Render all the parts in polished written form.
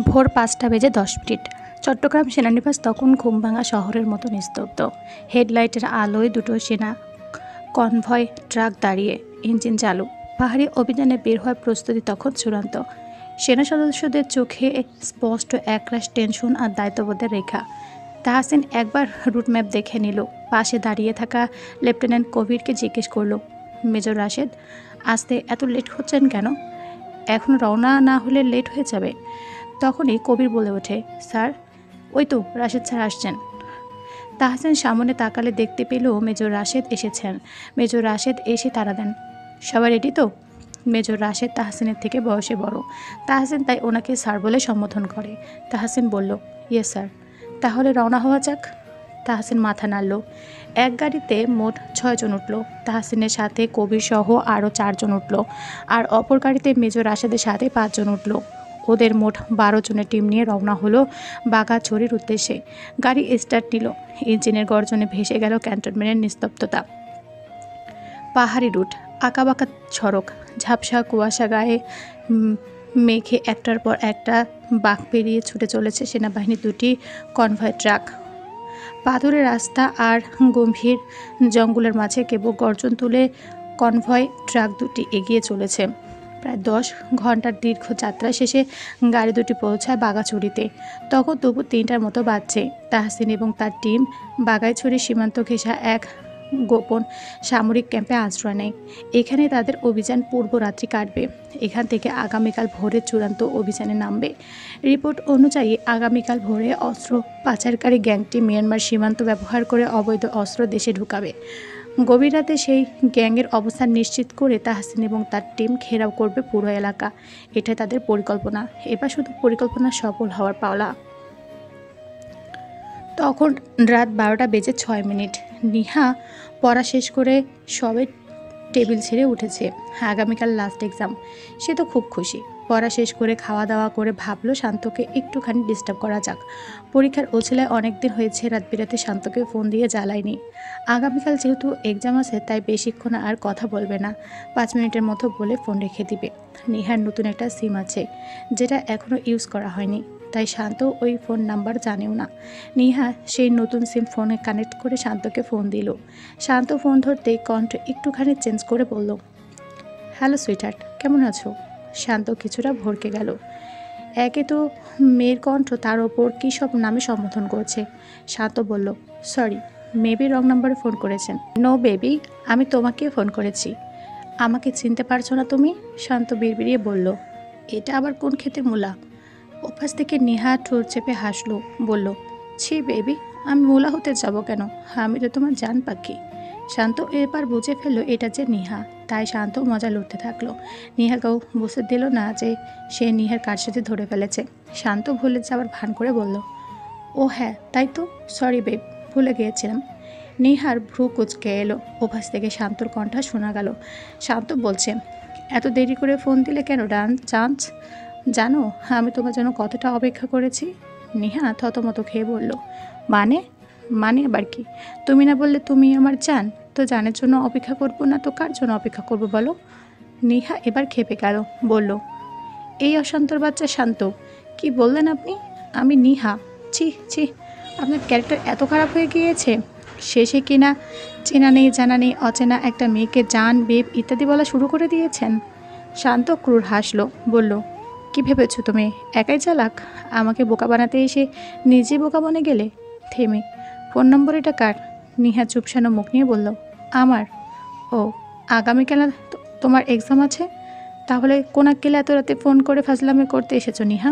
ভোর ৫টা বেজে ১০ মিনিট। চট্টগ্রাম সেনানিবাস তখন ঘুমভাঙা শহরের মতো নিস্তব্ধ। হেডলাইটের আলোয় দুটো সেনা কনভয় ট্রাক দাঁড়িয়ে, ইঞ্জিন চালু। পাহাড়ি অভিযানে বের হওয়ার প্রস্তুতি তখন চূড়ান্ত। সেনা সদস্যদের চোখে স্পষ্ট একরাশ টেনশন আর দায়িত্ববোধের রেখা। তাহসিন একবার রুট ম্যাপ দেখে নিল। পাশে দাঁড়িয়ে থাকা লেফটেন্যান্ট কবিরকে জিজ্ঞেস করলো, মেজর রাশেদ, আসতে এত লেট হচ্ছেন কেন? এখন রওনা না হলে লেট হয়ে যাবে। তখনই কবির বলে ওঠে, স্যার, ওই তো রাশেদ স্যার আসছেন। তাহসিন সামনে তাকালে দেখতে পেল মেজর রাশেদ এসেছেন। মেজর রাশেদ এসে তাড়া দেন, সবাই রেডি তো? মেজর রাশেদ তাহসিনের থেকে বয়সে বড়। তাহসিন তাই ওনাকে স্যার বলে সম্বোধন করে। তাহসিন বলল, ইয়েস স্যার। তাহলে রওনা হওয়া যাক। তাহসিন মাথা নাড়ল। এক গাড়িতে মোট 6 জন উঠল। তাহসিনের সাথে কবির সহ আরও 4 জন উঠল, আর অপর গাড়িতে মেজর রাশেদের সাথে 5 জন উঠল। ওদের মোট 12 জনের টিম নিয়ে রওনা হলো বাঘাছড়ির উদ্দেশ্যে। গাড়ি স্টার্ট নিল। ইঞ্জিনের গর্জনে ভেসে গেল ক্যান্টনমেন্টের নিস্তব্ধতা। পাহাড়ি রুট, আঁকাবাঁকা সড়ক, ঝাপসা কুয়াশা গায়ে মেঘে একটার পর একটা বাঁক পেরিয়ে ছুটে চলেছে সেনাবাহিনীর দুটি কনভয় ট্রাক। পাথুরে রাস্তা আর গম্ভীর জঙ্গলের মাঝে কেবল গর্জন তুলে কনভয় ট্রাক দুটি এগিয়ে চলেছে। প্রায় 10 ঘন্টার দীর্ঘ যাত্রা শেষে গাড়ি দুটি পৌঁছায় বাঘাছড়িতে। তখন দুপুর 3টার মতো বাজছে। তাহসিন এবং তার টিম বাঘাইছড়ি সীমান্ত ঘেঁষা এক গোপন সামরিক ক্যাম্পে আশ্রয় নেয়। এখানে তাদের অভিযান পূর্বরাত্রি কাটবে। এখান থেকে আগামীকাল ভোরে চূড়ান্ত অভিযানে নামবে। রিপোর্ট অনুযায়ী আগামীকাল ভোরে অস্ত্র পাচারকারী গ্যাংটি মিয়ানমার সীমান্ত ব্যবহার করে অবৈধ অস্ত্র দেশে ঢুকাবে। গভীর রাতে সেই গ্যাংয়ের অবস্থান নিশ্চিত করে তাহসিন এবং তার টিম ঘেরাও করবে পুরো এলাকা। এটা তাদের পরিকল্পনা। এবার শুধু পরিকল্পনা সফল হওয়ার পাওলা। তখন রাত 12টা বেজে 6 মিনিট। নিহা পড়া শেষ করে সবে টেবিল ছেড়ে উঠেছে। আগামীকাল লাস্ট এক্সাম। সে তো খুব খুশি। পড়া শেষ করে খাওয়া দাওয়া করে ভাবলো শান্তকে একটুখানি ডিস্টার্ব করা যাক। পরীক্ষার ওছিলায় অনেক দিন হয়েছে রাত বিরাতে শান্তকে ফোন দিয়ে জ্বালায়নি। আগামীকাল যেহেতু এক্সাম আছে তাই বেশিক্ষণ আর কথা বলবে না। 5 মিনিটের মতো বলে ফোন রেখে দিবে। নিহার নতুন একটা সিম আছে, যেটা এখনও ইউজ করা হয়নি, তাই শান্ত ওই ফোন নাম্বার জানেও না। নিহা সেই নতুন সিম ফোনে কানেক্ট করে শান্তকে ফোন দিল। শান্ত ফোন ধরতেই কণ্ঠ একটুখানি চেঞ্জ করে বলল, হ্যালো সুইটহার্ট, কেমন আছো? শান্ত কিছুটা ভরকে গেল। একে তো মেয়ের কণ্ঠ, তার ওপর কী সব নামে সম্বোধন করছে। শান্ত বলল, সরি, মেবি রং নাম্বারে ফোন করেছেন। নো বেবি, আমি তোমাকে ফোন করেছি। আমাকে চিনতে পারছো না তুমি? শান্ত বিড়বিড়িয়ে বলল, এটা আবার কোন ক্ষেতের মূলা? ওপাশ থেকে নিহা ঠোঁট চেপে হাসলো, বলল, ছি বেবি, আমি মূলা হতে যাব কেন? আমি তো তোমার জান পাখি। শান্ত এবার বুঝে ফেললো এটা যে নিহা, তাই শান্ত মজা লুটতে থাকলো। নিহাকেও বুঝতে দিল না যে সে নিহার কার সাথে ধরে ফেলেছে। শান্ত ভুলে যাওয়ার ভান করে বলল, ও হ্যাঁ তাই তো, সরি বেব, ভুলে গিয়েছিলাম। নিহার ভ্রু কুচকে এলো। ওপাশ থেকে শান্তর কণ্ঠ শোনা গেল। শান্ত বলছে, এত দেরি করে ফোন দিলে কেন চান্স? জানো আমি তোমার জন্য কতটা অপেক্ষা করেছি? নিহা থতমত খেয়ে বলল, মানে? মানে আবার কি? তুমি না বললে তুমি আমার জান, তো জানের জন্য অপেক্ষা করবো না তো কার জন্য অপেক্ষা করবো বলো? নিহা এবার খেপে গেল, বলল, এই অশান্তর বাচ্চা শান্ত, কি বললেন আপনি? আমি নিহা। ছি ছি, আপনার ক্যারেক্টার এত খারাপ হয়ে গিয়েছে। শেষে কিনা চেনা নেই জানা নেই অচেনা একটা মেয়েকে জান, বেব ইত্যাদি বলা শুরু করে দিয়েছেন। শান্ত ক্রূর হাসলো, বলল, কি ভেবেছো তুমি একাই চালাক? আমাকে বোকা বানাতে এসে নিজে বোকা বনে গেলে। থেমে, ফোন নম্বর এটা কার? নিহা চুপসানো মুখ নিয়ে বলল, আমার। ও, আগামীকাল তোমার এক্সাম আছে? তাহলে কোন আক্কেলে এত রাতে ফোন করে ফাজলামি করতে এসেছো নিহা?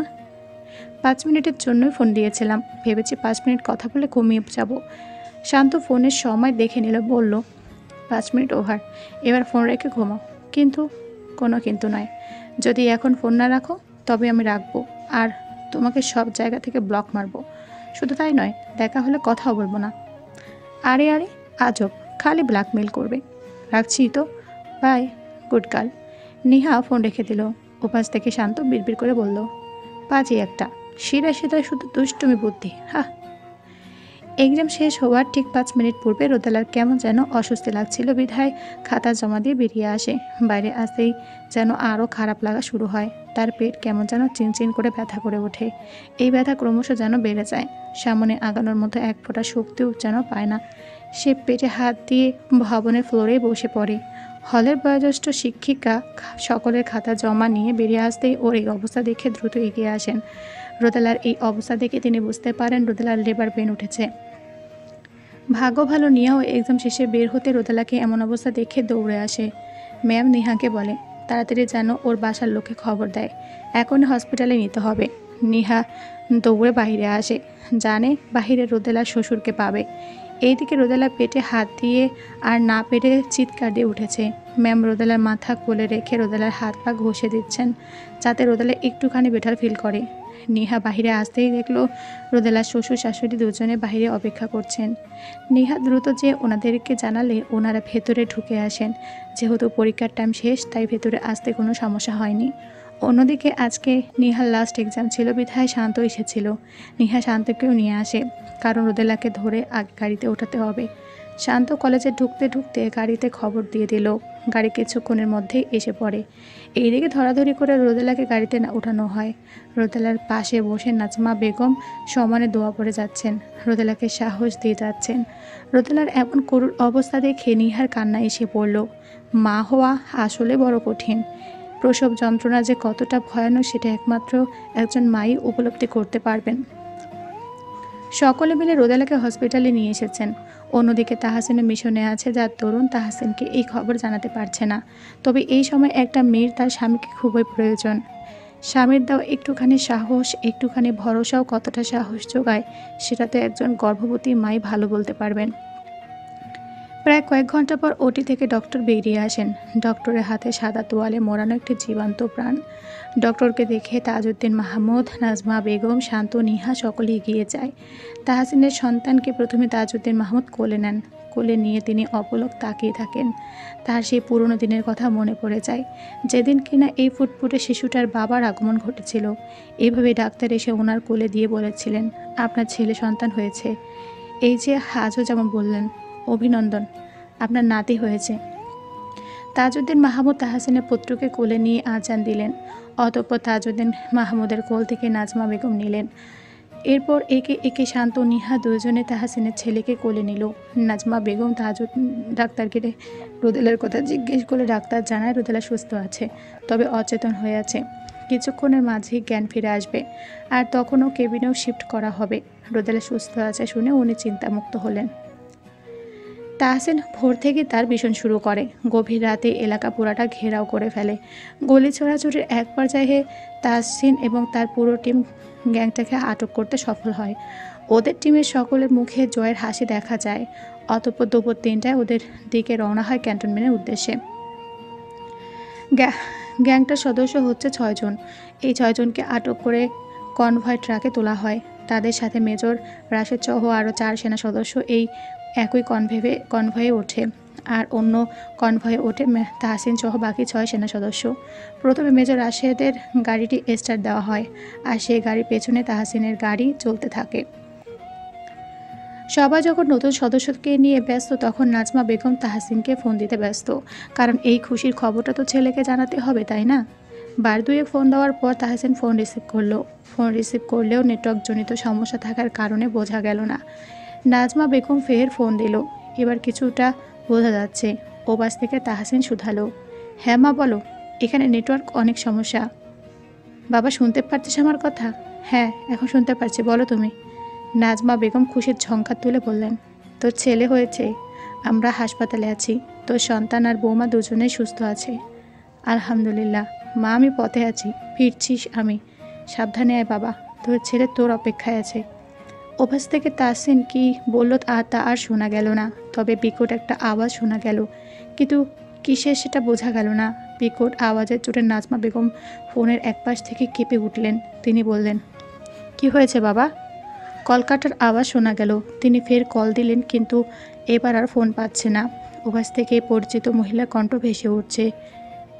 5 মিনিটের জন্যই ফোন দিয়েছিলাম, ভেবেছি 5 মিনিট কথা বলে ঘুমিয়ে যাব। শান্ত ফোনের সময় দেখে নিল, বলল, 5 মিনিট ওভার, এবার ফোন রেখে ঘুমাও। কিন্তু? কোনো কিন্তু নয়। যদি এখন ফোন না রাখো তবে আমি রাখবো, আর তোমাকে সব জায়গা থেকে ব্লক মারবো। শুধু তাই নয়, দেখা হলে কথাও বলবো না। আরে আরে, আজব, খালি ব্ল্যাকমেল করবে। রাখছি তো, by, good girl. Niha phone রেখে দিল। ওপাশ থেকে শান্ত বিড়বিড় করে বলল, পাজি একটা, শিরা সেটা শুধু দুষ্টুমি বুদ্ধি, হা। এক্সাম শেষ হওয়ার ঠিক 5 মিনিট পূর্বে রোদেলার কেমন যেন অস্বস্তি লাগছিল বিধায় খাতা জমা দিয়ে বেরিয়ে আসে। বাইরে আসতেই যেন আরও খারাপ লাগা শুরু হয়। তার পেট কেমন যেন চিনচিন করে ব্যথা করে ওঠে। এই ব্যথা ক্রমশ যেন বেড়ে যায়। সামনে আগানোর মতো এক ফোঁটা শক্তিও যেন পায় না। সে পেটে হাত দিয়ে ভবনের ফ্লোরে বসে পড়ে। হলের বয়োজ্যেষ্ঠ শিক্ষিকা সকলের খাতা জমা নিয়ে বেরিয়ে আসতেই ওর এই অবস্থা দেখে দ্রুত এগিয়ে আসেন। রোদেলার এই অবস্থা দেখে তিনি বুঝতে পারেন রোদেলার লেবার পেন উঠেছে। ভাগ্য ভালো নিহাও এক্সাম শেষে বের হতে রোদেলাকে এমন অবস্থা দেখে দৌড়ে আসে। ম্যাম নিহাকে বলে তাড়াতাড়ি যেন ওর বাসার লোকে খবর দেয়, এখনই হসপিটালে নিতে হবে। নিহা দৌড়ে বাইরে আসে, জানে বাহিরে রোদেলার শ্বশুরকে পাবে। এইদিকে রোদেলা পেটে হাত দিয়ে আর না পেরে চিৎকার দিয়ে উঠেছে। ম্যাম রোদেলার মাথা কোলে রেখে রোদেলার হাত পা ঘষে দিচ্ছেন যাতে রোদেলা একটুখানি বেটার ফিল করে। নিহা বাহিরে আসতেই দেখলো রোদেলার শ্বশুর শাশুড়ি দুজনে বাহিরে অপেক্ষা করছেন। নিহা দ্রুত যে ওনাদেরকে জানালে ওনারা ভেতরে ঢুকে আসেন। যেহেতু পরীক্ষার টাইম শেষ তাই ভেতরে আসতে কোনো সমস্যা হয়নি। অন্যদিকে আজকে নিহার লাস্ট এক্সাম ছিল বিধায় শান্ত এসেছিল। নিহা শান্তকেও নিয়ে আসে, কারণ রোদেলাকে ধরে আগে গাড়িতে ওঠাতে হবে। শান্ত কলেজে ঢুকতে ঢুকতে গাড়িতে খবর দিয়ে দিল। গাড়ি কিছুক্ষণের মধ্যেই এসে পড়ে। এইদিকে ধরাধরি করে রোদেলাকে গাড়িতে ওঠানো হয়। রোদেলার পাশে বসে নাজমা বেগম সমানে দোয়া পড়ে যাচ্ছেন, রোদেলাকে সাহস দিয়ে যাচ্ছেন। রোদেলার এমন করুণ অবস্থা দেখে নিহার কান্না এসে পড়ল। মা হওয়া আসলে বড় কঠিন। প্রসব যন্ত্রণা যে কতটা ভয়ানক সেটা একমাত্র একজন মাই উপলব্ধি করতে পারবেন। সকলে মিলে রোদেলাকে হসপিটালে নিয়ে এসেছেন। অন্যদিকে তাহসিনের মিশনে আছে, যার তরুণ তাহসিনকে এই খবর জানাতে পারছে না। তবে এই সময় একটা মেয়ের তার স্বামীকে খুবই প্রয়োজন। স্বামীর দেওয়া একটুখানি সাহস, একটুখানি ভরসাও কতটা সাহস যোগায় সেটা তো একজন গর্ভবতী মাই ভালো বলতে পারবেন। প্রায় কয়েক ঘন্টা পর ওটি থেকে ডক্টর বেরিয়ে আসেন। ডক্টরের হাতে সাদা তোয়ালে মোড়ানো একটি জীবন্ত প্রাণ। ডক্টরকে দেখে তাজউদ্দিন মাহমুদ, নাজমা বেগম, শান্ত, নিহা সকলে এগিয়ে যায়। তাহসিনের সন্তানকে প্রথমে তাজউদ্দিন মাহমুদ কোলে নেন। কোলে নিয়ে তিনি অপলক তাকিয়ে থাকেন। তার সেই পুরনো দিনের কথা মনে পড়ে যায়, যেদিন কিনা এই ফুটফুটে শিশুটার বাবার আগমন ঘটেছিল। এইভাবে ডাক্তার এসে ওনার কোলে দিয়ে বলেছিলেন, আপনার ছেলে সন্তান হয়েছে। এই যে আজও যেমন বললেন, অভিনন্দন, আপনার নাতি হয়েছে। তাজউদ্দিন মাহমুদ তাহসিনের পুত্রকে কোলে নিয়ে আজান দিলেন। অতঃপর তাজউদ্দিন মাহমুদের কোল থেকে নাজমা বেগম নিলেন। এরপর একে একে শান্ত, নিহা দুজনে তাহসিনের ছেলেকে কোলে নিল। নাজমা বেগম ডাক্তারকে রোদেলার কথা জিজ্ঞেস করে ডাক্তার জানায় রোদেলা সুস্থ আছে, তবে অচেতন হয়ে আছে। কিছুক্ষণের মাঝেই জ্ঞান ফিরে আসবে, আর তখনও কেবিনেও শিফট করা হবে। রোদেলা সুস্থ আছে শুনে উনি চিন্তামুক্ত হলেন। তাহসিন ভোর থেকে তার মিশন শুরু করে। গভীর রাতে এলাকা পুরাটা ঘেরাও করে ফেলে। গলি ছোড়াছুটির এক পর্যায়ে তাহসিন এবং তার পুরো টিম গ্যাংটাকে আটক করতে সফল হয়। ওদের টিমের সকলের মুখে জয়ের হাসি দেখা যায়। অতঃপর দুপুর 3টায় ওদের দিকে রওনা হয় ক্যান্টনমেন্টের উদ্দেশ্যে। গ্যাংটার সদস্য হচ্ছে 6 জন। এই 6 জনকে আটক করে কনভয় ট্রাকে তোলা হয়। তাদের সাথে মেজর রাশেদ সহ আরও 4 সেনা সদস্য এই একই কনভয়ে ওঠে, আর অন্য কনভয়ে ওঠে তাহসিন সহ বাকি 6 সেনা সদস্য। প্রথমে মেজর রাশেদের গাড়িটি স্টার্ট দেওয়া হয়, আর সেই গাড়ির পেছনে তাহসিনের গাড়ি চলতে থাকে। সবাই যখন নতুন সদস্যকে নিয়ে ব্যস্ত, তখন নাজমা বেগম তাহসিনকে ফোন দিতে ব্যস্ত, কারণ এই খুশির খবরটা তো ছেলেকে জানাতে হবে, তাই না? বার দুয়েক ফোন দেওয়ার পর তাহসিন ফোন রিসিভ করলো। ফোন রিসিভ করলেও নেটওয়ার্কজনিত সমস্যা থাকার কারণে বোঝা গেল না। নাজমা বেগম ফের ফোন দিল। এবার কিছুটা বোঝা যাচ্ছে। ওপাশ থেকে তাহসিন শুধালো, হ্যাঁ মা বলো, এখানে নেটওয়ার্ক অনেক সমস্যা। বাবা শুনতে পারছিস আমার কথা? হ্যাঁ এখন শুনতে পারছি, বলো তুমি। নাজমা বেগম খুশির ঝংকার তুলে বললেন, তোর ছেলে হয়েছে, আমরা হাসপাতালে আছি, তোর সন্তান আর বৌমা দুজনেই সুস্থ আছে। আলহামদুলিল্লাহ মা, আমি পথে আছি, ফিরছিস আমি। সাবধানে আয় বাবা, তোর ছেলে তোর অপেক্ষায় আছে। ওপাশ থেকে তাহসিন কি বলল তা আর শোনা গেল না। তবে বিকট একটা আওয়াজ শোনা গেল, কিন্তু কিসের সেটা বোঝা গেল না। বিকট আওয়াজের চোটে নাজমা বেগম ফোনের একপাশ থেকে কেঁপে উঠলেন। তিনি বললেন, কি হয়েছে বাবা? কল কাটার আওয়াজ শোনা গেল। তিনি ফের কল দিলেন, কিন্তু এবার আর ফোন পাচ্ছে না। ওপাশ থেকে পরিচিত মহিলা কণ্ঠ ভেসে উঠছে,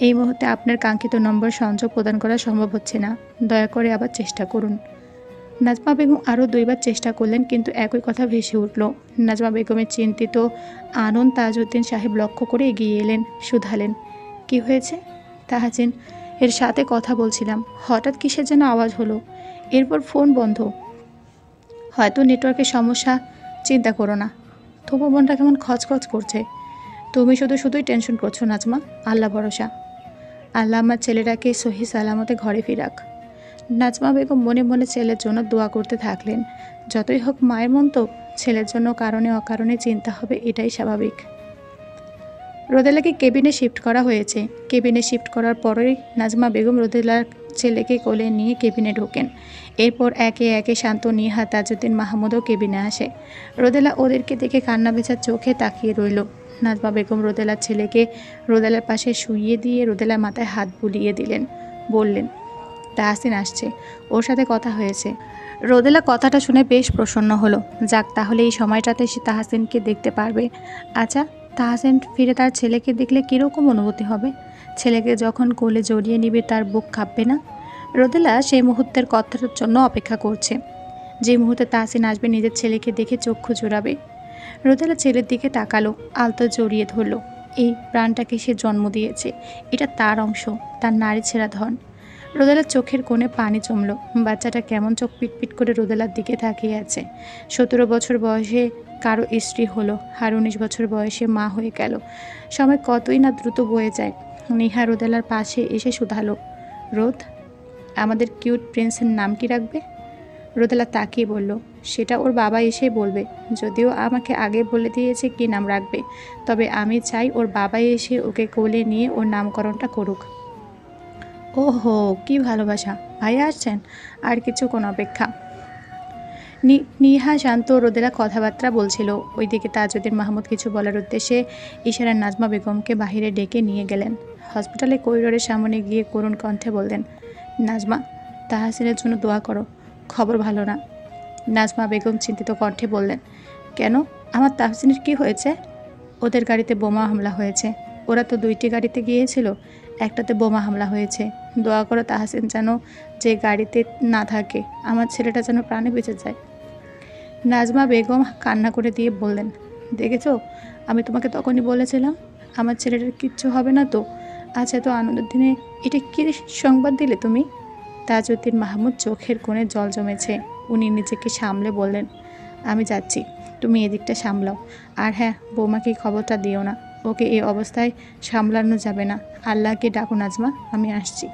এই মুহূর্তে আপনার কাঙ্ক্ষিত নম্বর সংযোগ প্রদান করা সম্ভব হচ্ছে না, দয়া করে আবার চেষ্টা করুন। নাজমা বেগম আরও 2বার চেষ্টা করলেন, কিন্তু একই কথা ভেসে উঠল। নাজমা বেগমের চিন্তিত আনন তাজউদ্দিন সাহেব লক্ষ্য করে এগিয়ে এলেন, শুধালেন, কি হয়েছে? তাহাজিন, এর সাথে কথা বলছিলাম, হঠাৎ কিসের যেন আওয়াজ হলো, এরপর ফোন বন্ধ। হয়তো নেটওয়ার্কের সমস্যা। চিন্তা করো না। তবু মনটা কেমন খচখচ করছে। তুমি শুধুই টেনশন করছো নাজমা। আল্লাহ ভরসা। আল্লাহ আমার ছেলেটাকে সহি সালামতে ঘরে ফিরাক। নাজমা বেগম মনে মনে ছেলের জন্য দোয়া করতে থাকলেন। যতই হোক মায়ের মন তো, ছেলের জন্য কারণে অকারণে চিন্তা হবে, এটাই স্বাভাবিক। রোদেলাকে কেবিনে শিফট করা হয়েছে। কেবিনে শিফট করার পরেই নাজমা বেগম রোদেলার ছেলেকে কোলে নিয়ে কেবিনে ঢোকেন। এরপর একে একে শান্ত, নিহা, তাজউদ্দিন মাহমুদও কেবিনে আসে। রোদেলা ওদেরকে দেখে কান্না ভেজা চোখে তাকিয়ে রইল। নাজমা বেগম রোদেলার ছেলেকে রোদেলার পাশে শুইয়ে দিয়ে রোদেলার মাথায় হাত বুলিয়ে দিলেন, বললেন, তাহসিন আসছে, ওর সাথে কথা হয়েছে। রোদেলা কথাটা শুনে বেশ প্রসন্ন হলো। যাক, তাহলে এই সময়টাতে সে তাহসিনকে দেখতে পারবে। আচ্ছা, তাহসিন ফিরে তার ছেলেকে দেখলে কীরকম অনুভূতি হবে? ছেলেকে যখন কোলে জড়িয়ে নিবে তার বুক কাঁপবে না? রোদেলা সেই মুহূর্তের কথার জন্য অপেক্ষা করছে, যে মুহূর্তে তাহসিন আসবে নিজের ছেলেকে দেখে চক্ষু জোড়াবে। রোদেলা ছেলের দিকে তাকালো, আলতো জড়িয়ে ধরল। এই প্রাণটাকে সে জন্ম দিয়েছে, এটা তার অংশ, তার নারী ছেঁড়া ধন। রোদেলার চোখের কোণে পানি জমল। বাচ্চাটা কেমন চোখ পিটপিট করে রোদেলার দিকে তাকিয়ে আছে। 17 বছর বয়সে কারো স্ত্রী হলো, আর 19 বছর বয়সে মা হয়ে গেল। সময় কতই না দ্রুত বয়ে যায়। নিহা রোদেলার পাশে এসে শুধালো, রোদ, আমাদের কিউট প্রিন্সের নাম কি রাখবে? রোদেলা তাকিয়ে বলল, সেটা ওর বাবা এসে বলবে। যদিও আমাকে আগে বলে দিয়েছে কি নাম রাখবে, তবে আমি চাই ওর বাবা এসে ওকে কোলে নিয়ে ওর নামকরণটা করুক। ওহো, কি ভালোবাসা! ভাইয়া আসছেন, আর কিছুক্ষণ অপেক্ষা। নিহা, শান্ত, রোদেলা কথাবার্তা বলছিল। ওইদিকে তাজউদ্দিন মাহমুদ কিছু বলার উদ্দেশ্যে ইশারায় নাজমা বেগমকে বাহিরে ডেকে নিয়ে গেলেন। হসপিটালে করিডোরের সামনে গিয়ে করুণ কণ্ঠে বললেন, নাজমা, তাহসিনের জন্য দোয়া করো, খবর ভালো না। নাজমা বেগম চিন্তিত কণ্ঠে বললেন, কেন, আমার তাহসিনের কি হয়েছে? ওদের গাড়িতে বোমা হামলা হয়েছে। ওরা তো 2টি গাড়িতে গিয়েছিল, একটাতে বোমা হামলা হয়েছে। দোয়া করো তাহসিন যেন যে গাড়িতে না থাকে, আমার ছেলেটা যেন প্রাণে বেঁচে যায়। নাজমা বেগম কান্না করে দিয়ে বললেন, দেখেছো, আমি তোমাকে তখনই বলেছিলাম আমার ছেলেটার কিচ্ছু হবে না তো। আচ্ছা, তো আনন্দের দিনে এটা কী সংবাদ দিলে তুমি? তাজউদ্দিন মাহমুদ চোখের কোণে জল জমেছে। উনি নিজেকে সামলে বললেন, আমি যাচ্ছি, তুমি এদিকটা সামলাও। আর হ্যাঁ, বৌমাকে খবরটা দিও না, ওকে এই অবস্থায় সামলানো যাবে না। আল্লাহকে ডাকো নাজমা, আমি আসছি।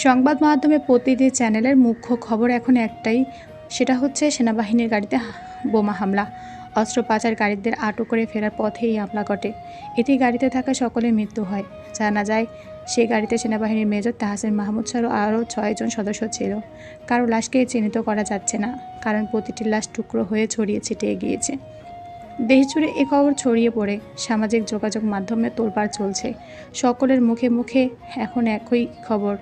সংবাদ মাধ্যমে প্রতিটি চ্যানেলের মুখ্য খবর এখন একটাই, সেটা হচ্ছে সেনাবাহিনীর গাড়িতে বোমা হামলা। অস্ত্র পাচারকারীদের আটক করে ফেরার পথে এই হামলা ঘটে। এতে গাড়িতে থাকা সকলের মৃত্যু হয়। জানা যায়, সেই গাড়িতে সেনাবাহিনীর মেজর তাহসিন মাহমুদ ছাড়াও আরও 6 জন সদস্য ছিল। কারো লাশকে চিহ্নিত করা যাচ্ছে না, কারণ প্রতিটি লাশ টুকরো হয়ে ছড়িয়ে ছিটিয়ে গিয়েছে। দেশজুড়ে এ খবর ছড়িয়ে পড়ে, সামাজিক যোগাযোগ মাধ্যমে তোলপাড় চলছে। সকলের মুখে মুখে এখন একই খবর।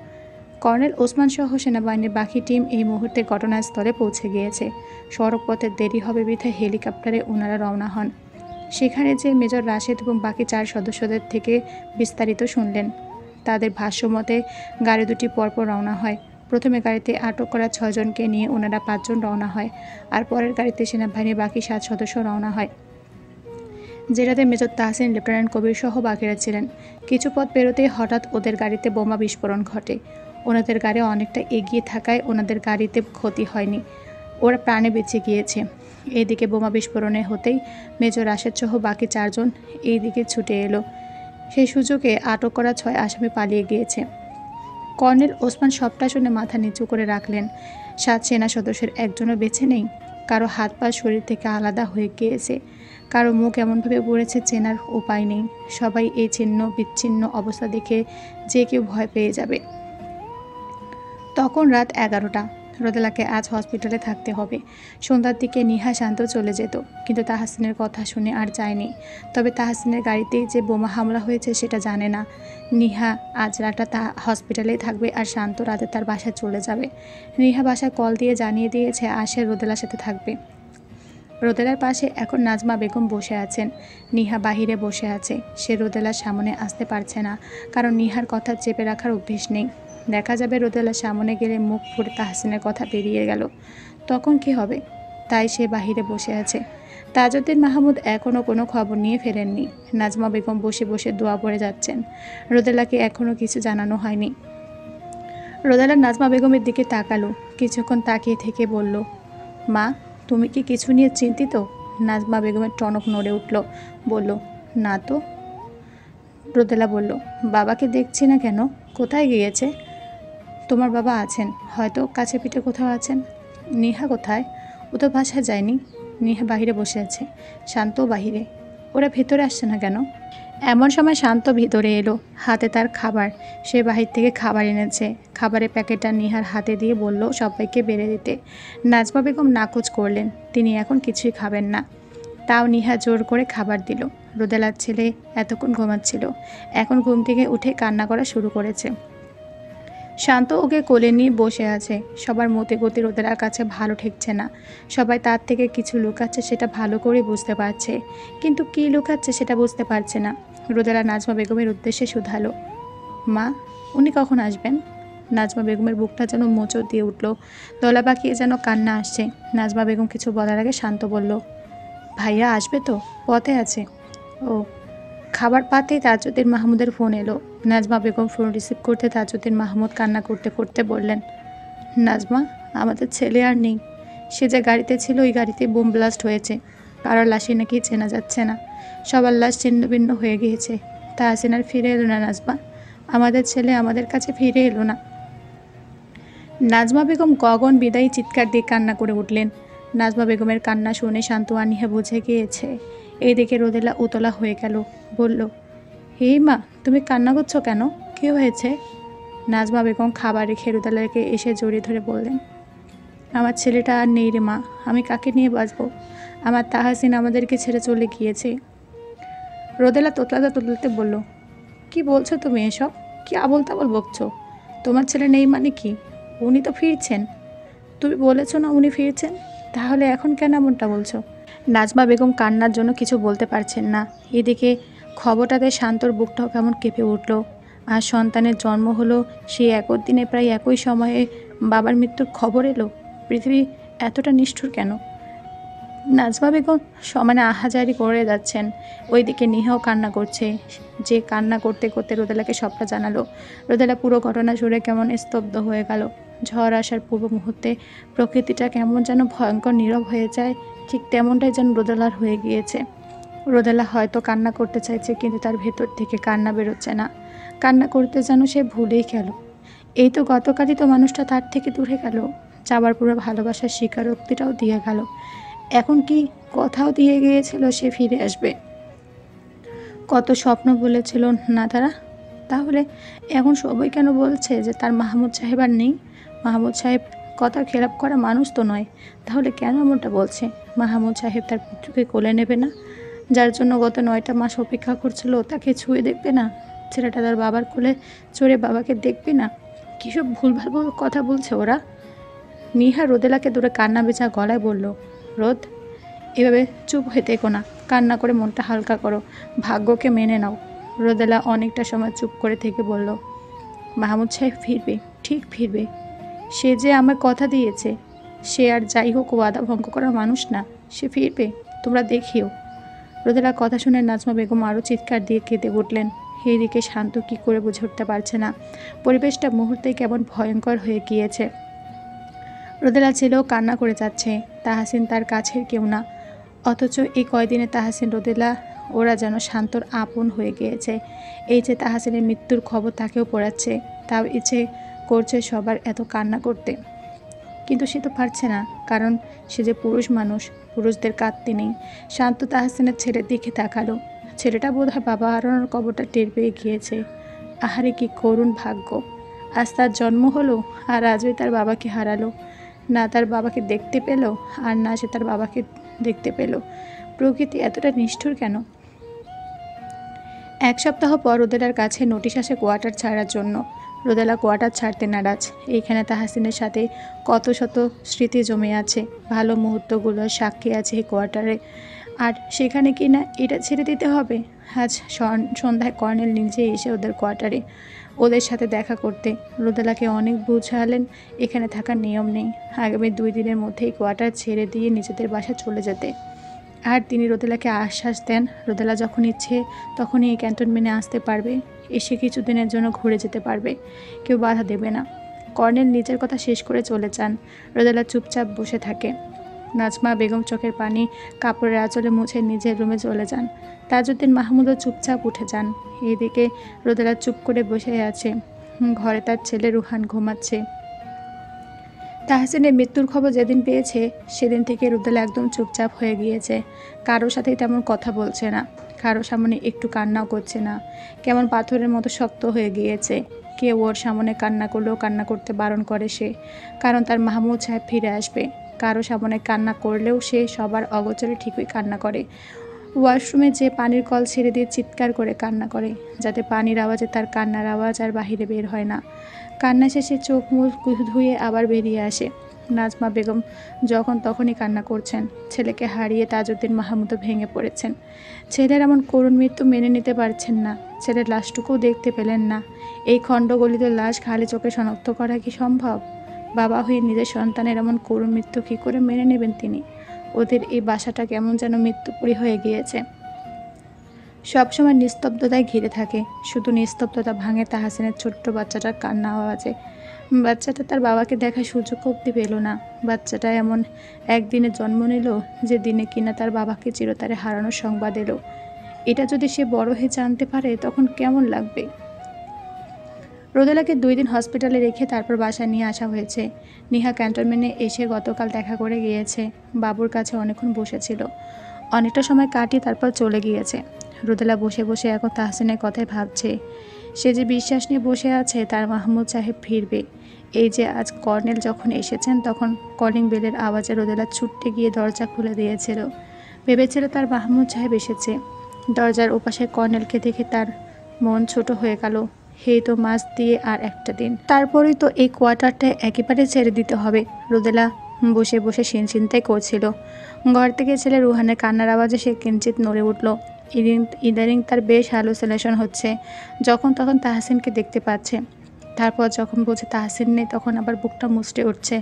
কর্নেল ওসমান সহ সেনাবাহিনীর বাকি টিম এই মুহূর্তে ঘটনাস্থলে পৌঁছে গিয়েছে। সড়কপথে দেরি হবে বিধায় হেলিকপ্টারে ওনারা রওনা হন। সেখানে যে মেজর রাশেদ এবং বাকি 4 সদস্যদের থেকে বিস্তারিত শুনলেন। তাদের ভাষ্যমতে গাড়ি দুটি পরপর রওনা হয়। প্রথমে গাড়িতে আটক করা 6 জনকে নিয়ে ওনারা 5 জন রওনা হয়, আর পরের গাড়িতে সেনাবাহিনীর বাকি 7 সদস্য রওনা হয়, যেটাতে মেজর তাহসিন, লেফটেন্যান্ট কবির সহ বাকিরা ছিলেন। কিছু পথ পেরোতেই হঠাৎ ওদের গাড়িতে বোমা বিস্ফোরণ ঘটে। ওনাদের গাড়ি অনেকটা এগিয়ে থাকায় ওনাদের গাড়িতে ক্ষতি হয়নি, ওরা প্রাণে বেঁচে গিয়েছে। এইদিকে বোমা বিস্ফোরণে হতেই মেজর রাশেদ সহ বাকি 4 জন এই দিকে ছুটে এলো। সেই সুযোগে আটক করা 6 আসামি পালিয়ে গিয়েছে। কর্নেল ওসমান সবটা শুনে মাথা নিচু করে রাখলেন। 7 সেনা সদস্যের একজনও বেঁচে নেই। কারো হাত পা শরীর থেকে আলাদা হয়ে গিয়েছে, কারো মুখ এমনভাবে পড়েছে চেনার উপায় নেই। সবাই এই ছিন্ন বিচ্ছিন্ন অবস্থা দেখে যে কেউ ভয় পেয়ে যাবে। তখন রাত 11টা। রোদেলাকে আজ হসপিটালে থাকতে হবে। সন্ধ্যার দিকে নিহা, শান্ত চলে যেত, কিন্তু তাহসিনের কথা শুনে আর যায়নি। তবে তাহসিনের গাড়িতেই যে বোমা হামলা হয়েছে সেটা জানে না। নিহা আজ রাতটা হসপিটালেই থাকবে, আর শান্ত রাতে তার বাসায় চলে যাবে। নিহা বাসায় কল দিয়ে জানিয়ে দিয়েছে সে রোদেলার সাথে থাকবে। রোদেলার পাশে এখন নাজমা বেগম বসে আছেন। নিহা বাহিরে বসে আছে। সে রোদেলার সামনে আসতে পারছে না, কারণ নিহার কথা চেপে রাখার অভ্যেস নেই। দেখা যাবে রোদেলার সামনে গেলে মুখ ফুটে তাহসিনের কথা বেরিয়ে গেল, তখন কি হবে? তাই সে বাহিরে বসে আছে। তাজউদ্দিন মাহমুদ এখনও কোনো খবর নিয়ে ফেরেননি। নাজমা বেগম বসে বসে দোয়া পড়ে যাচ্ছেন। রোদেলাকে এখনও কিছু জানানো হয়নি। রোদেলা নাজমা বেগমের দিকে তাকালো, কিছুক্ষণ তাকিয়ে থেকে বলল, মা, তুমি কি কিছু নিয়ে চিন্তিত? নাজমা বেগমের টনক নড়ে উঠল, বলল, না তো। রোদেলা বলল, বাবাকে দেখছি না কেন? কোথায় গিয়েছে? তোমার বাবা আছেন, হয়তো কাছে পিঠে কোথাও আছেন। নেহা কোথায়? ও তো বাসায় যায়নি। নেহা বাহিরে বসে আছে, শান্তও বাহিরে। ওরা ভেতরে আসছে না কেন? এমন সময় শান্ত ভিতরে এলো, হাতে তার খাবার। সে বাহির থেকে খাবার এনেছে। খাবারের প্যাকেটটা নিহার হাতে দিয়ে বলল সবাইকে বেড়ে দিতে। নাজমা বেগম নাকচ করলেন, তিনি এখন কিছুই খাবেন না। তাও নিহা জোর করে খাবার দিল। রোদেলার ছেলে এতক্ষণ ঘুমাচ্ছিল, এখন ঘুম থেকে উঠে কান্না করা শুরু করেছে। শান্ত ওকে কোলে নিয়ে বসে আছে। সবার মতে গতি রোদেলার কাছে ভালো ঠেকছে না। সবাই তার থেকে কিছু লুকাচ্ছে, সেটা ভালো করে বুঝতে পারছে, কিন্তু কী লুকাচ্ছে সেটা বুঝতে পারছে না। রোদেলা নাজমা বেগমের উদ্দেশ্যে শুধালো, মা, উনি কখন আসবেন? নাজমা বেগমের বুকটা যেন মোচড় দিয়ে উঠল, গলা বাঁকিয়ে যেন কান্না আসছে। নাজমা বেগম কিছু বলার আগে শান্ত বলল, ভাইয়া আসবে তো, পথে আছে। ও। খাবার পাতেই তাজউদ্দিন মাহমুদের ফোন এলো। নাজমা বেগম ফোন রিসিভ করতে তাজউদ্দিন মাহমুদ কান্না করতে করতে বললেন, নাজমা, আমাদের ছেলে আর নেই। সে যে গাড়িতে ছিল ওই গাড়িতে বোম ব্লাস্ট হয়েছে। কারোর লাশে নাকি চেনা যাচ্ছে না, সবার লাশ ছিন্ন ভিন্ন হয়ে গিয়েছে। তাহসিন আর ফিরে এলো না নাজমা, আমাদের ছেলে আমাদের কাছে ফিরে এলো না। নাজমা বেগম গগন বিদায়ী চিৎকার দিয়ে কান্না করে উঠলেন। নাজমা বেগমের কান্না শুনে শান্ত আনিহা বুঝে গিয়েছে। এইদিকে রোদেলা উতলা হয়ে গেল, বলল, হে মা, তুমি কান্না করছো কেন? কী হয়েছে? নাজমা বেগম খাবার রেখে রোদেলাকে এসে জড়িয়ে ধরে বললেন, আমার ছেলেটা আর নেই রে মা, আমি কাকে নিয়ে বাঁচবো? আমার তাহসিন আমাদেরকে ছেড়ে চলে গিয়েছে। রোদেলা তোতলাতে তোতলাতে বলল, কি বলছো তুমি এসব? কি আবল তাবল বকছো? তোমার ছেলে নেই মানে কি? উনি তো ফিরছেন। তুমি বলেছো না উনি ফিরছেন, তাহলে এখন কেন এমনটা বলছো? নাজমা বেগম কান্নার জন্য কিছু বলতে পারছেন না। এদিকে খবরটাতে শান্তর বুকটাও কেমন কেঁপে উঠল। আর সন্তানের জন্ম হলো, সেই একর দিনে প্রায় একই সময়ে বাবার মৃত্যুর খবর এলো। পৃথিবী এতটা নিষ্ঠুর কেন? নাজমা বেগম সমানে আহাজারি করে যাচ্ছেন। ওইদিকে নিহাও কান্না করছে। যে কান্না করতে করতে রোদেলাকে সবটা জানালো। রোদেলা পুরো ঘটনা জুড়ে কেমন স্তব্ধ হয়ে গেল। ঝড় আসার পূর্ব মুহূর্তে প্রকৃতিটা কেমন যেন ভয়ঙ্কর নীরব হয়ে যায়, ঠিক তেমনটাই যেন রোদেলার হয়ে গিয়েছে। রোদেলা হয়তো কান্না করতে চাইছে, কিন্তু তার ভেতর থেকে কান্না বেরোচ্ছে না। কান্না করতে যেন সে ভুলেই গেল। এই তো গতকালই তো মানুষটা তার থেকে দূরে গেল, যাবার পুরো ভালোবাসার স্বীকারোক্তিটাও দিয়ে গেল। এখন কি কথাও দিয়ে গিয়েছিল সে ফিরে আসবে? কত স্বপ্ন বলেছিল না তারা? তাহলে এখন সবাই কেন বলছে যে তার মাহমুদ সাহেব আর নেই? মাহমুদ সাহেব কথার খেলাপ করা মানুষ তো নয়, তাহলে কেন এমনটা বলছে? মাহমুদ সাহেব তার পুত্রকে কোলে নেবে না? যার জন্য গত 9টা মাস অপেক্ষা করছিল, তাকে ছুঁয়ে দেখবে না? ছেলেটা তার বাবার কোলে চড়ে বাবাকে দেখবে না? কীসব ভুলভাল কথা বলছে ওরা? নিহা রোদেলাকে দূরে কান্না বেচা গলায় বলল, রোদ, এভাবে চুপ হয়ে থেকো না, কান্না করে মনটা হালকা করো, ভাগ্যকে মেনে নাও। রোদেলা অনেকটা সময় চুপ করে থেকে বলল, মাহমুদ সাহেব ফিরবে, ঠিক ফিরবে। সে যে আমার কথা দিয়েছে, সে আর যাই হোক ওয়াদা ভঙ্গ করা মানুষ না, সে ফিরবে, তোমরা দেখিও। রোদেলার কথা শুনে নাজমা বেগম আরও চিৎকার দিয়ে কেঁদে উঠলেন। এইদিকে শান্ত কী করে বুঝে উঠতে পারছে না। পরিবেশটা মুহূর্তেই কেমন ভয়ঙ্কর হয়ে গিয়েছে। রোদেলা ছেলেও কান্না করে যাচ্ছে। তাহসিন তার কাছের কেউ না, অথচ এই কয়দিনে তাহসিন রোদেলা ওরা যেন শান্তর আপন হয়ে গিয়েছে। এই যে তাহসিনের মৃত্যুর খবর তাকেও পড়াচ্ছে, তাও ইচ্ছে করছে সবার এত কান্না করতে, কিন্তু সে তো পারছে না, কারণ সে যে পুরুষ মানুষ, পুরুষদের কাঁদতে নেই। শান্ত তাহসিনের ছেলের দিকে তাকালো। ছেলেটা বোধহয় বাবা হারানোর খবরটা টের পেয়ে গিয়েছে। আহারে কি করুণ ভাগ্য! আজ তার জন্ম হলো, আর আজই তার বাবাকে হারালো। না তার বাবাকে দেখতে পেল, আর না সে তার বাবাকে দেখতে পেল। প্রকৃতি এতটা নিষ্ঠুর কেন? 1 সপ্তাহ পর রোদেলার কাছে নোটিশ আসে কোয়ার্টার ছাড়ার জন্য। রোদেলা কোয়ার্টার ছাড়তে নারাজ। এইখানে তাহসিনের সাথে কত শত স্মৃতি জমে আছে, ভালো মুহূর্তগুলোর সাক্ষী আছে এই কোয়ার্টারে। আর সেখানে কি না এটা ছেড়ে দিতে হবে? আজ সন্ধ্যায় কর্নেল নিজে এসে ওদের কোয়ার্টারে ওদের সাথে দেখা করতে। রোদেলাকে অনেক বুঝালেন এখানে থাকার নিয়ম নেই, আগামী 2 দিনের মধ্যেই কোয়ার্টার ছেড়ে দিয়ে নিজেদের বাসায় চলে যেতে। আর তিনি রোদেলাকে আশ্বাস দেন রোদেলা যখন ইচ্ছে তখনই এই ক্যান্টনমেন্টে আসতে পারবে, এসে কিছুদিনের জন্য ঘুরে যেতে পারবে, কেউ বাধা দেবে না। কর্নেল নিজের কথা শেষ করে চলে যান। রোদেলা চুপচাপ বসে থাকে। নাজমা বেগম চোখের পানি কাপড়ের আঁচলে মুছে নিজের রুমে চলে যান। তাজউদ্দিন মাহমুদও চুপচাপ উঠে যান। এদিকে রোদেলা চুপ করে বসে আছে। ঘরে তার ছেলে রুহান ঘুমাচ্ছে। তাহসিনের মৃত্যুর খবর যেদিন পেয়েছে সেদিন থেকে রোদেলা একদম চুপচাপ হয়ে গিয়েছে। কারোর সাথেই তেমন কথা বলছে না, কারো সামনে একটু কান্নাও করছে না। কেমন পাথরের মতো শক্ত হয়ে গিয়েছে। কেউ ওর সামনে কান্না করলেও কান্না করতে বারণ করে সে, কারণ তার মাহমুদ সাহেব ফিরে আসবে। কারো সামনে কান্না করলেও সে সবার অগোচরে ঠিকই কান্না করে। ওয়াশরুমে যে পানির কল ছেড়ে দিয়ে চিৎকার করে কান্না করে, যাতে পানির আওয়াজে তার কান্নার আওয়াজ আর বাহিরে বের হয় না। কান্না শেষে চোখ মুখ ধুয়ে আবার বেরিয়ে আসে। নাজমা বেগম যখন তখনই কান্না করছেন। ছেলেকে হারিয়ে তাজউদ্দিন মাহমুদও ভেঙে পড়েছেন। ছেলের এমন করুণ মৃত্যু মেনে নিতে পারছেন না। ছেলের লাশটুকুও দেখতে পেলেন না। এই খণ্ডগলিত লাশ খালি চোখে শনাক্ত করা কি সম্ভব? বাবা হয়ে নিজের সন্তানের এমন করুণ মৃত্যু কী করে মেনে নেবেন তিনি? ওদের এই বাসাটা কেমন যেন মৃত্যুপুরী হয়ে গিয়েছে। সবসময় নিস্তব্ধতায় ঘিরে থাকে। শুধু নিস্তব্ধতা ভাঙে তাহসিনের ছোট্ট বাচ্চাটার কান্না আওয়াজে। বাচ্চাটা তার বাবাকে দেখার সুযোগ অবধি পেল না। বাচ্চাটা এমন একদিনে জন্ম নিল যে দিনে কিনা তার বাবাকে চিরতরে হারানোর সংবাদ এলো। এটা যদি সে বড় হয়ে জানতে পারে তখন কেমন লাগবে? রোদেলাকে 2 দিন হসপিটালে রেখে তারপর বাসায় নিয়ে আসা হয়েছে। নিহা ক্যান্টনমেন্টে এসে গতকাল দেখা করে গিয়েছে। বাবুর কাছে অনেকক্ষণ বসেছিল। অনেকটা সময় কাটিয়ে তারপর চলে গিয়েছে। রোদেলা বসে বসে এখন তাহসিনের কথাই ভাবছে। সে যে বিশ্বাস নিয়ে বসে আছে তার মাহমুদ সাহেব ফিরবে। এই যে আজ কর্নেল যখন এসেছেন তখন কলিং বেলের আওয়াজে রোদেলা ছুটতে গিয়ে দরজা খুলে দিয়েছিল। ভেবেছিল তার মাহমুদ সাহেব এসেছে। দরজার ওপাশে কর্নেলকে দেখে তার মন ছোট হয়ে গেল। এই তো মাস দিয়ে আর একটা দিন, তারপরেই তো এই কোয়ার্টারটা একেবারে ছেড়ে দিতে হবে। রোদেলা বসে বসে চিন্তাই করছিল। ঘর থেকে ছেলে রুহানের কান্নার আওয়াজে সে কিঞ্চিত নড়ে উঠল। ইদানিং তার বেশ হ্যালুসিনেশন হচ্ছে। যখন তখন তাহসিনকে দেখতে পাচ্ছে। তারপর যখন বলছে তাহসিন নেই তখন আবার বুকটা মুচড়ে উঠছে।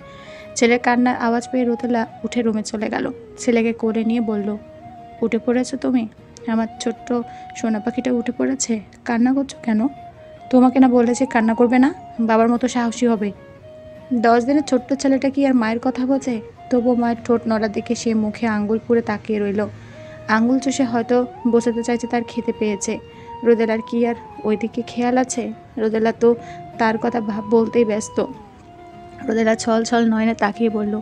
ছেলের কান্নার আওয়াজ পেয়ে রোদেলা উঠে রুমে চলে গেল। ছেলেকে কোলে নিয়ে বলল, উঠে পড়েছো তুমি? আমার ছোট্ট সোনা পাখিটা উঠে পড়েছে? কান্না করছো কেন? তোমাকে না বলেছে কান্না করবে না? বাবার মতো সাহসী হবে। 10 দিনের ছোট্ট ছেলেটা কি আর মায়ের কথা বোঝে? তবুও মায়ের ঠোঁট নড়া দেখে সে মুখে আঙ্গুল পুড়ে তাকিয়ে রইল। আঙ্গুল চষে হয়তো বোঝাতে চাইছে তার খেতে পেয়েছে। রোদেলার কি আর ওইদিকে খেয়াল আছে? রোদেলা তো তার কথা বলতেই ব্যস্ত। রোদেলা ছল ছল নয়নে তাকিয়ে বলল,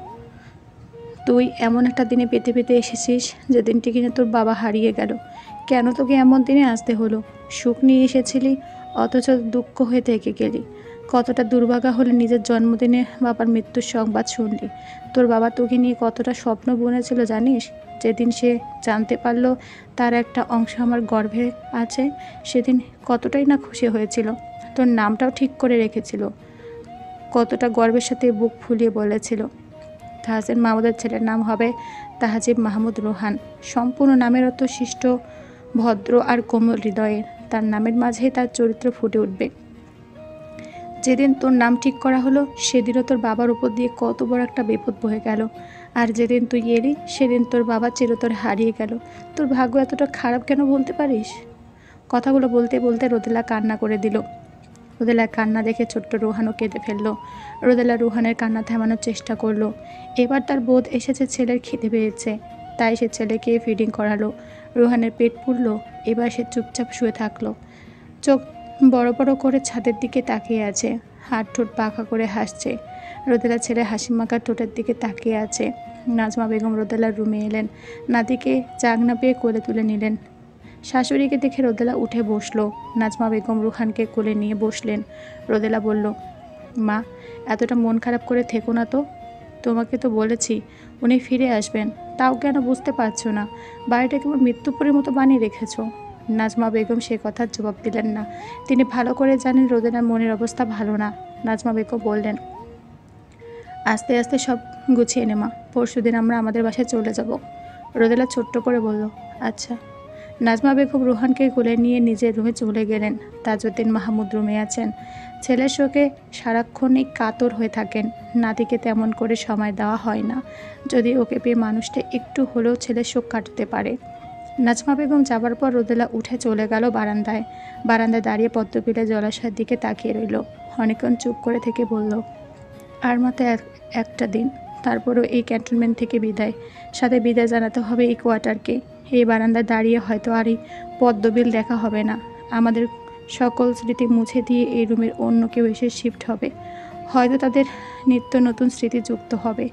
তুই এমন একটা দিনে পেতে পেতে এসেছিস যে দিনটি কিনে তোর বাবা হারিয়ে গেল। কেন তোকে এমন দিনে আসতে হলো? সুখ নিয়ে এসেছিলি অথচ দুঃখ হয়ে থেকে গেলি। কতটা দুর্ভাগা হলে নিজের জন্মদিনে বাবার মৃত্যুর সংবাদ শুনলি। তোর বাবা তোকে নিয়ে কতটা স্বপ্ন বুনেছিল জানিস? যেদিন সে জানতে পারলো তার একটা অংশ আমার গর্ভে আছে সেদিন কতটাই না খুশি হয়েছিল। তোর নামটাও ঠিক করে রেখেছিল। কতটা গর্বের সাথে বুক ফুলিয়ে বলেছিল তাহসিন মাহমুদের ছেলের নাম হবে তাহজিব মাহমুদ রোহান। সম্পূর্ণ নামের অর্থ শিষ্ট, ভদ্র আর কোমল হৃদয়ের। তার নামের মাঝেই তার চরিত্র ফুটে উঠবে। যেদিন তোর নাম ঠিক করা হলো সেদিনও তোর বাবার উপর দিয়ে কত বড় একটা বিপদ বয়ে গেল। আর যেদিন তুই এলি সেদিন তোর বাবা চিরতরে হারিয়ে গেল। তোর ভাগ্য এতটা খারাপ কেন বলতে পারিস? কথাগুলো বলতে বলতে রোদেলা কান্না করে দিল। রোদেলার কান্না দেখে ছোট্ট রুহানও কেঁদে ফেলল। রোদেলা রুহানের কান্না থামানোর চেষ্টা করলো। এবার তার বোধ এসেছে ছেলের খিদে পেয়েছে, তাই সে ছেলেকে ফিডিং করালো। রুহানের পেট পুড়ল। এবার সে চুপচাপ শুয়ে থাকলো। চোখ বড় বড় করে ছাদের দিকে তাকিয়ে আছে। হাত ঠোঁট পাখা করে হাসছে। রোদেলা ছেলে হাসি মাখা ঠোঁটের দিকে তাকিয়ে আছে। নাজমা বেগম রোদেলার রুমে এলেন। নাতিকে চাকনা পেয়ে কোলে তুলে নিলেন। শাশুড়িকে দেখে রোদেলা উঠে বসলো। নাজমা বেগম রুহানকে কোলে নিয়ে বসলেন। রোদেলা বলল, মা, এতটা মন খারাপ করে থেকো না তো। তোমাকে তো বলেছি উনি ফিরে আসবেন, তাও কেন বুঝতে পারছো না? বাড়িটা কেমন মৃত্যুপুরীর মতো বানিয়ে রেখেছো। নাজমা বেগম সে কথার জবাব দিলেন না। তিনি ভালো করে জানেন রোদেলার মনের অবস্থা ভালো না। নাজমা বেগম বললেন, আস্তে আস্তে সব গুছিয়ে নে মা, পরশুদিন আমরা আমাদের বাসায় চলে যাব। রোদেলা ছোট্ট করে বলল, আচ্ছা। নাজমা বেগম রুহানকে কোলে নিয়ে নিজের রুমে চলে গেলেন। তাজউদ্দিন মাহমুদ রুমে আছেন। ছেলের শোকে সারাক্ষণই কাতর হয়ে থাকেন। নাতিকে তেমন করে সময় দেওয়া হয় না, যদি ওকে পেয়ে মানুষটা একটু হলেও ছেলের শোক কাটাতে পারে। নাজমা বেগম যাবার পর রোদেলা উঠে চলে গেল বারান্দায়। বারান্দায় দাঁড়িয়ে পদ্মবিলের জলাশয়ের দিকে তাকিয়ে রইল। অনেকক্ষণ চুপ করে থেকে বলল, আর মাত্র একটা দিন, তারপরও এই ক্যান্টনমেন্ট থেকে বিদায়। সাথে বিদায় জানাতে হবে এই কোয়ার্টারকে। এই বারান্দায় দাঁড়িয়ে হয়তো আর এই পদ্মবিল দেখা হবে না। আমাদের সকল স্মৃতি মুছে দিয়ে এই রুমের অন্য কেউ এসে শিফট হবে। হয়তো তাদের নিত্য নতুন স্মৃতি যুক্ত হবে।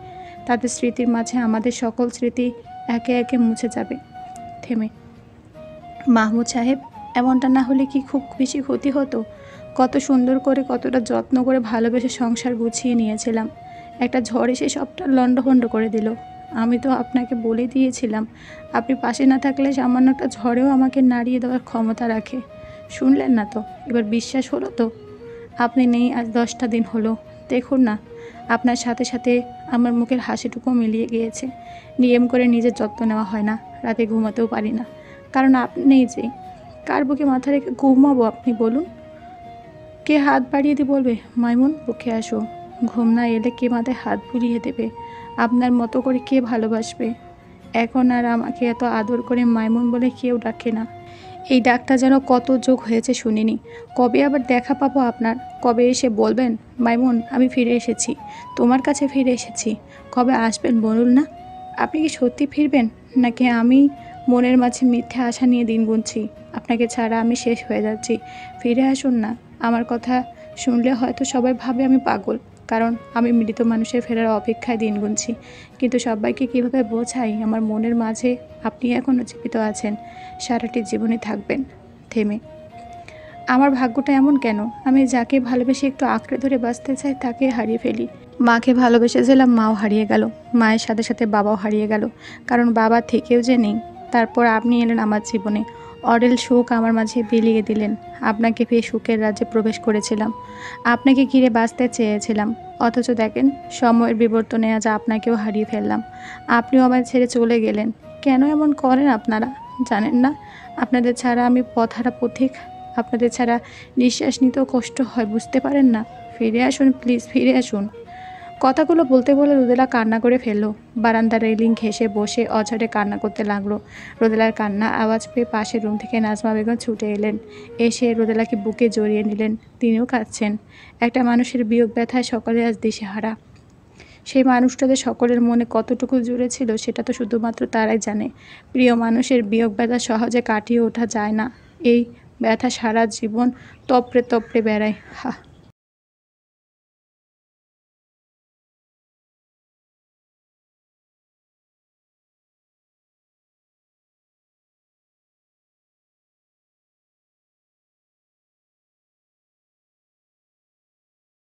তাদের স্মৃতির মাঝে আমাদের সকল স্মৃতি একে একে মুছে যাবে। থেমে, মাহমুদ সাহেব, এমনটা না হলে কি খুব বেশি ক্ষতি হতো? কত সুন্দর করে, কতটা যত্ন করে ভালোবেসে সংসার গুছিয়ে নিয়েছিলাম। একটা ঝড় এসে সবটা লণ্ডভণ্ড করে দিল। আমি তো আপনাকে বলে দিয়েছিলাম, আপনি পাশে না থাকলে সামান্য একটা ঝড়েও আমাকে নাড়িয়ে দেওয়ার ক্ষমতা রাখে। শুনলেন না তো? এবার বিশ্বাস হলো তো? আপনি নেই আজ 10টা দিন হলো। দেখুন না, আপনার সাথে সাথে আমার মুখের হাসিটুকু মিলিয়ে গিয়েছে। নিয়ম করে নিজের যত্ন নেওয়া হয় না, রাতে ঘুমাতেও পারি না, কারণ আপনি নেই যে। কার বুকে মাথা রেখে ঘুমাবো আপনি বলুন? কে হাত বাড়িয়ে দিয়ে বলবে, মাইমুন বুকে আসো? ঘুম না এলে কে মাথায় হাত বুলিয়ে দেবে? আপনার মতো করে কে ভালোবাসবে? এখন আর আমাকে এত আদর করে মাইমুন বলে কেউ ডাকে না। এই ডাকটা যেন কত যোগ হয়েছে শুনিনি। কবে আবার দেখা পাবো আপনার? কবে এসে বলবেন, মাইমুন আমি ফিরে এসেছি, তোমার কাছে ফিরে এসেছি? কবে আসবেন বলুন না? আপনি কি সত্যি ফিরবেন, নাকি আমি মনের মাঝে মিথ্যে আশা নিয়ে দিন গুনছি? আপনাকে ছাড়া আমি শেষ হয়ে যাচ্ছি। ফিরে আসুন না। আমার কথা শুনলে হয়তো সবাই ভাবে আমি পাগল, কারণ আমি মৃত মানুষের ফেরার অপেক্ষায় দিন গুনছি। কিন্তু সবাইকে কীভাবে বোঝাই আমার মনের মাঝে আপনি এখনও জীবিত আছেন, সারাটি জীবনে থাকবেন। থেমে, আমার ভাগ্যটা এমন কেন? আমি যাকে ভালোবেসে একটু আঁকড়ে ধরে বাঁচতে চাই তাকে হারিয়ে ফেলি। মাকে ভালোবেসেছিলাম, মাও হারিয়ে গেল। মায়ের সাথে সাথে বাবাও হারিয়ে গেল, কারণ বাবা থেকেও যে নেই। তারপর আপনি এলেন আমার জীবনে, অঢেল সুখ আমার মাঝে বিলিয়ে দিলেন। আপনাকে পেয়ে সুখের রাজ্যে প্রবেশ করেছিলাম, আপনাকে ঘিরে বাঁচতে চেয়েছিলাম। অথচ দেখেন, সময়ের বিবর্তনে আজ আপনাকেও হারিয়ে ফেললাম। আপনিও আমায় ছেড়ে চলে গেলেন। কেন এমন করেন আপনারা? জানেন না আপনাদের ছাড়া আমি পথহারা পথিক? আপনাদের ছাড়া নিঃশ্বাস নিতেও কষ্ট হয়, বুঝতে পারেন না? ফিরে আসুন প্লিজ, ফিরে আসুন। কথাগুলো বলতে বলে রোদেলা কান্না করে ফেললো। বারান্দার রেলিং ঘেঁষে বসে অঝরে কান্না করতে লাগলো। রোদেলার কান্না আওয়াজ পেয়ে পাশের রুম থেকে নাজমা বেগম ছুটে এলেন। এসে রোদেলাকে বুকে জড়িয়ে নিলেন। তিনিও কাঁদছেন। একটা মানুষের বিয়োগ ব্যথায় সকলে আজ দিশেহারা। সেই মানুষটাদের সকলের মনে কতটুকু জুড়ে ছিল সেটা তো শুধুমাত্র তারাই জানে। প্রিয় মানুষের বিয়োগ ব্যথা সহজে কাটিয়ে ওঠা যায় না। এই ব্যথা সারা জীবন তপড়ে তপড়ে বেড়ায়। হা।